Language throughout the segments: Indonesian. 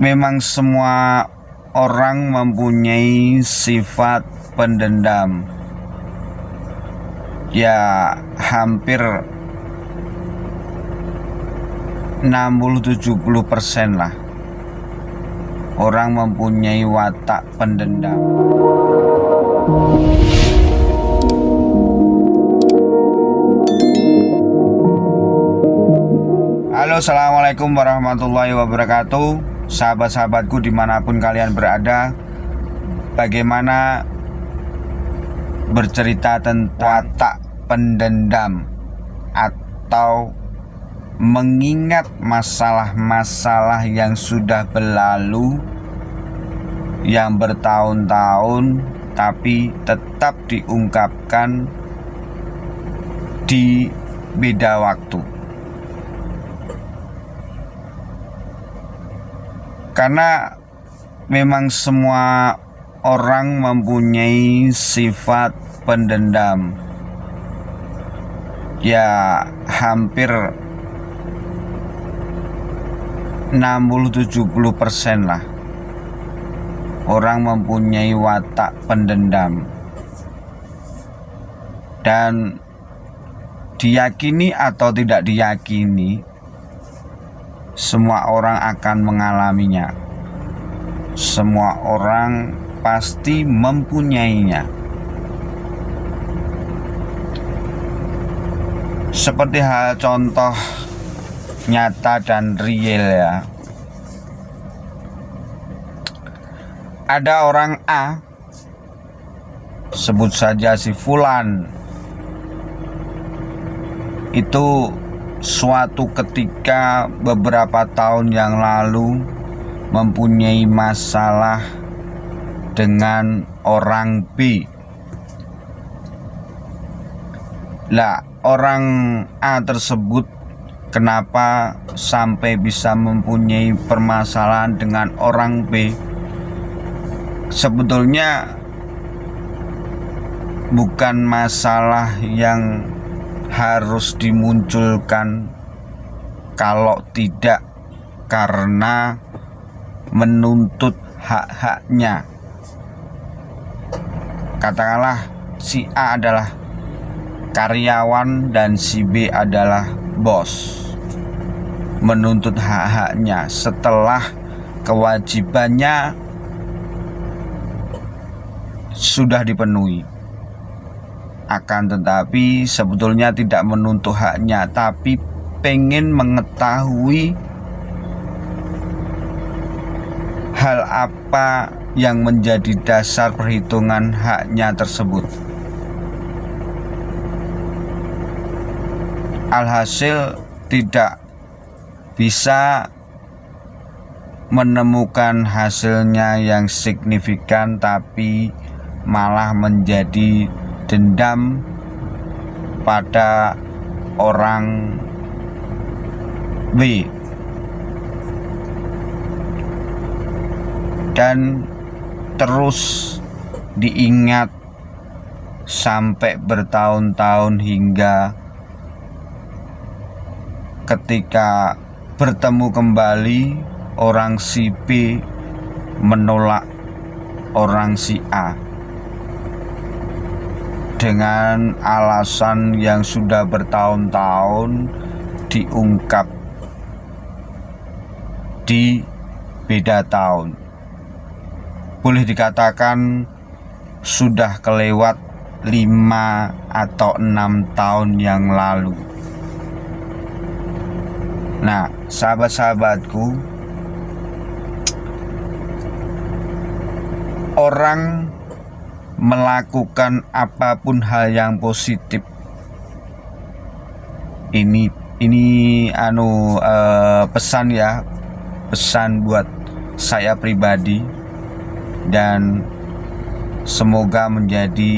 Memang semua orang mempunyai sifat pendendam. Ya, hampir 60-70% lah orang mempunyai watak pendendam. Halo, assalamualaikum warahmatullahi wabarakatuh. Sahabat-sahabatku dimanapun kalian berada, bagaimana bercerita tentang watak pendendam atau mengingat masalah-masalah yang sudah berlalu, yang bertahun-tahun tapi tetap diungkapkan di beda waktu. Karena memang semua orang mempunyai sifat pendendam. Ya, hampir 60-70% lah orang mempunyai watak pendendam. Dan diyakini atau tidak diyakini, semua orang akan mengalaminya. Semua orang pasti mempunyainya. Seperti hal contoh nyata dan real ya. Ada orang A, sebut saja si Fulan, itu suatu ketika beberapa tahun yang lalu mempunyai masalah dengan orang B. Lah, orang A tersebut kenapa sampai bisa mempunyai permasalahan dengan orang B? Sebetulnya bukan masalah yang harus dimunculkan, kalau tidak karena menuntut hak-haknya. Katakanlah si A adalah karyawan dan si B adalah bos, menuntut hak-haknya setelah kewajibannya sudah dipenuhi. Akan tetapi sebetulnya tidak menuntut haknya, tapi pengen mengetahui hal apa yang menjadi dasar perhitungan haknya tersebut. Alhasil tidak bisa menemukan hasilnya yang signifikan, tapi malah menjadi dendam pada orang B. Dan terus diingat sampai bertahun-tahun, hingga ketika bertemu kembali, orang si B menolak orang si A dengan alasan yang sudah bertahun-tahun diungkap di beda tahun. Boleh dikatakan sudah kelewat 5 atau 6 tahun yang lalu. Nah, sahabat-sahabatku, orang melakukan apapun hal yang positif ini pesan ya, pesan buat saya pribadi, dan semoga menjadi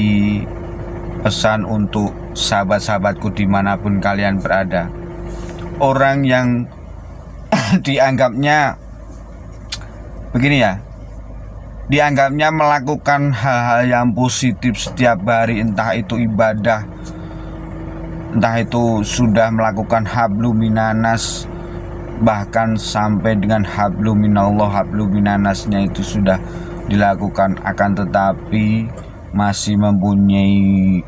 pesan untuk sahabat-sahabatku dimanapun kalian berada. Orang yang dianggapnya begini ya, dianggapnya melakukan hal-hal yang positif setiap hari, entah itu ibadah, entah itu sudah melakukan hablum minanas, bahkan sampai dengan hablum minallah hablum minannasnya itu sudah dilakukan, akan tetapi masih mempunyai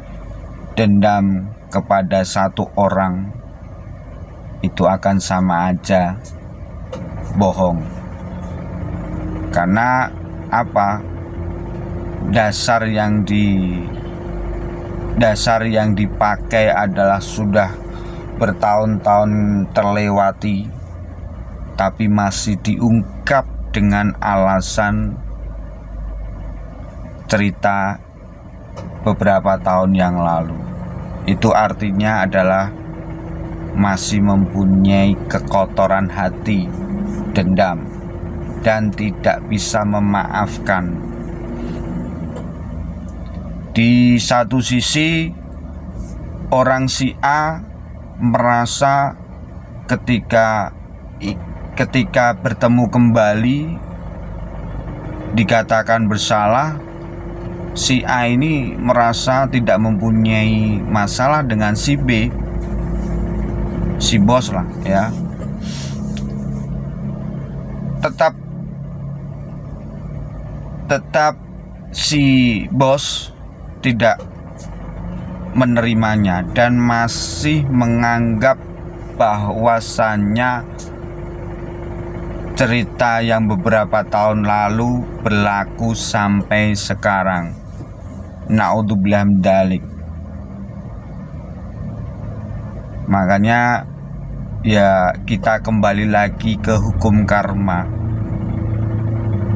dendam kepada satu orang, itu akan sama aja bohong. Karena apa? Dasar yang dipakai adalah sudah bertahun-tahun terlewati, tapi masih diungkap dengan alasan cerita beberapa tahun yang lalu. Itu artinya adalah masih mempunyai kekotoran hati, dendam, dan tidak bisa memaafkan. Di satu sisi, orang Syiah merasa ketika bertemu kembali dikatakan bersalah, si A ini merasa tidak mempunyai masalah dengan si B, si bos lah ya. Tetap si bos tidak menerimanya dan masih menganggap bahwasannya cerita yang beberapa tahun lalu berlaku sampai sekarang. Naudzubillah min dzalik. Makanya ya kita kembali lagi ke hukum karma.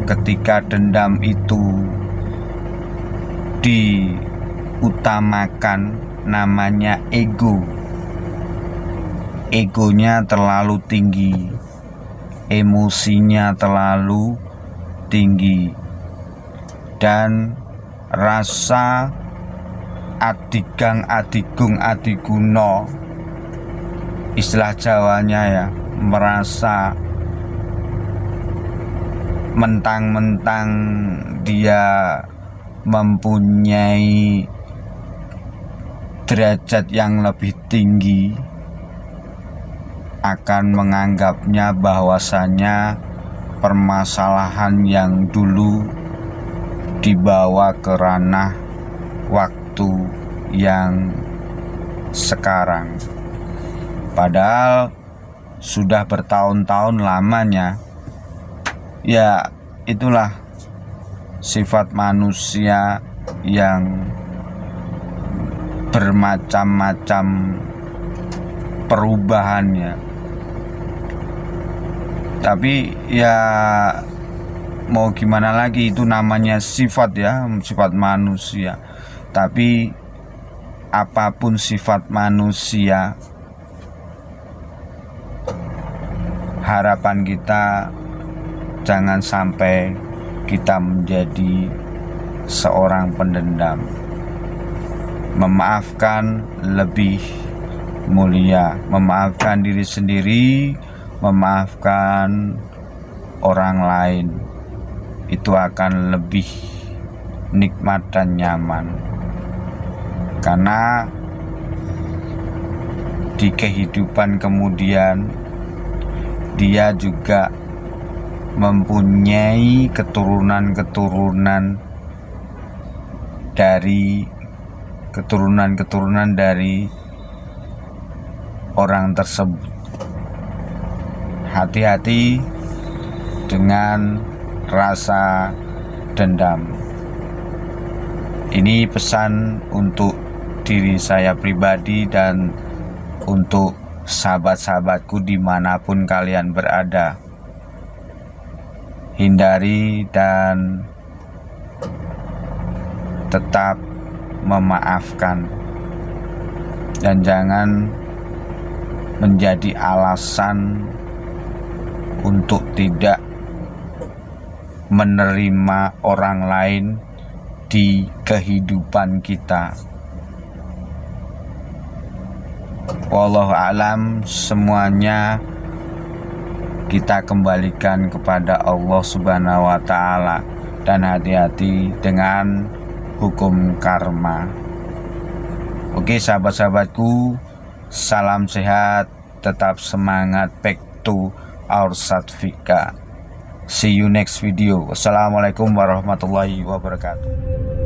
Ketika dendam itu diutamakan, namanya ego. Egonya terlalu tinggi, emosinya terlalu tinggi, dan rasa adigang adigung adiguno, istilah Jawanya ya, merasa mentang-mentang dia mempunyai derajat yang lebih tinggi, akan menganggapnya bahwasanya permasalahan yang dulu dibawa ke ranah waktu yang sekarang. Padahal sudah bertahun-tahun lamanya. Ya, itulah sifat manusia yang bermacam-macam perubahannya. Tapi ya mau gimana lagi, itu namanya sifat ya, sifat manusia. Tapi apapun sifat manusia, harapan kita jangan sampai kita menjadi seorang pendendam. Memaafkan lebih mulia, memaafkan diri sendiri, memaafkan orang lain, itu akan lebih nikmat dan nyaman. Karena di kehidupan kemudian dia juga mempunyai keturunan-keturunan dari orang tersebut. Hati-hati dengan rasa dendam. Ini pesan untuk diri saya pribadi dan untuk sahabat-sahabatku dimanapun kalian berada. Hindari dan tetap memaafkan, dan jangan menjadi alasan untuk tidak menerima orang lain di kehidupan kita. Wallahu a'lam, semuanya kita kembalikan kepada Allah Subhanahu wa Ta'ala, dan hati-hati dengan hukum karma. Oke sahabat-sahabatku, salam sehat, tetap semangat, back to our certificate. See you next video. Wassalamualaikum warahmatullahi wabarakatuh.